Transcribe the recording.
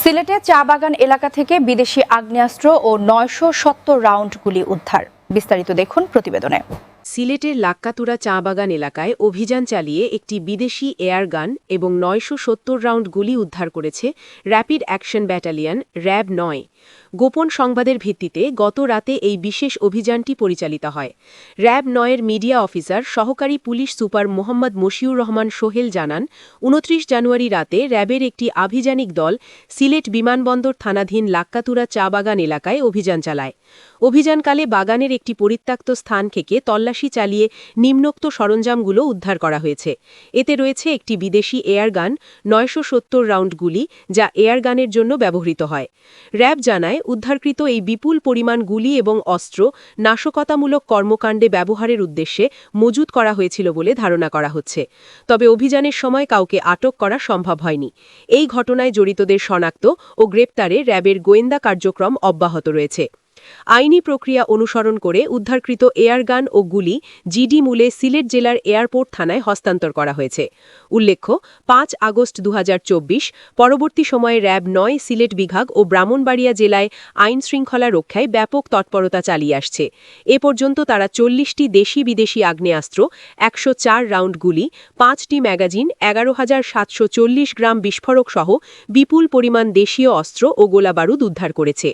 সিলেটে চা বাগান এলাকা থেকে বিদেশি আগ্নেয়াস্ত্র ও ৯৭০ রাউন্ড গুলি উদ্ধার। বিস্তারিত দেখুন প্রতিবেদনে। সিলেটের লাক্কাতুরা চা বাগান এলাকায় অভিযান চালিয়ে একটি বিদেশি এয়ার গান এবং ৯৭০ রাউন্ড গুলি উদ্ধার করেছে র্যাপিড অ্যাকশন ব্যাটালিয়ন র্যাব ৯। গোপন সংবাদের ভিত্তিতে গত রাতে এই বিশেষ অভিযানটি পরিচালিত হয়। র্যাব ৯-এর মিডিয়া অফিসার সহকারী পুলিশ সুপার মোহাম্মদ মশিউর রহমান সোহেল জানান, ২৯ জানুয়ারি রাতে র্যাবের একটি আভিযানিক দল সিলেট বিমানবন্দর থানাধীন লাক্কাতুরা চা বাগান এলাকায় অভিযান চালায়। অভিযানকালে বাগানের একটি পরিত্যক্ত স্থান থেকে তল্লাশি চালিয়ে নিম্নোক্ত সরঞ্জামগুলো উদ্ধার করা হয়েছে। এতে রয়েছে একটি বিদেশি এয়ারগান, ৯৭০ রাউন্ড গুলি, যা এয়ারগানের জন্য ব্যবহৃত হয়। র্যাব জানায়, উদ্ধারকৃত এই বিপুল পরিমাণ গুলি এবং অস্ত্র নাশকতামূলক কর্মকাণ্ডে ব্যবহারের উদ্দেশ্যে মজুত করা হয়েছিল বলে ধারণা করা হচ্ছে। তবে অভিযানের সময় কাউকে আটক করা সম্ভব হয়নি। এই ঘটনায় জড়িতদের শনাক্ত ও গ্রেপ্তারে র্যাবের গোয়েন্দা কার্যক্রম অব্যাহত রয়েছে। আইনি প্রক্রিয়া অনুসরণ করে উদ্ধারকৃত এয়ারগান ও গুলি জিডি মূলে সিলেট জেলার এয়ারপোর্ট থানায় হস্তান্তর করা হয়েছে। উল্লেখ্য, ৫ আগস্ট ২০২৪ পরবর্তী সময়ে র্যাব ৯ সিলেট বিভাগ ও ব্রাহ্মণবাড়িয়া জেলায় আইন শৃঙ্খলা রক্ষায় ব্যাপক তৎপরতা চালিয়ে আসছে। এ পর্যন্ত তারা ৪০টি দেশি বিদেশি আগ্নেয়াস্ত্র, ১০৪ রাউন্ড গুলি, ৫টি ম্যাগাজিন, ১১,৭৪০ গ্রাম বিস্ফোরক সহ বিপুল পরিমাণ দেশীয় অস্ত্র ও গোলাবারুদ উদ্ধার করেছে।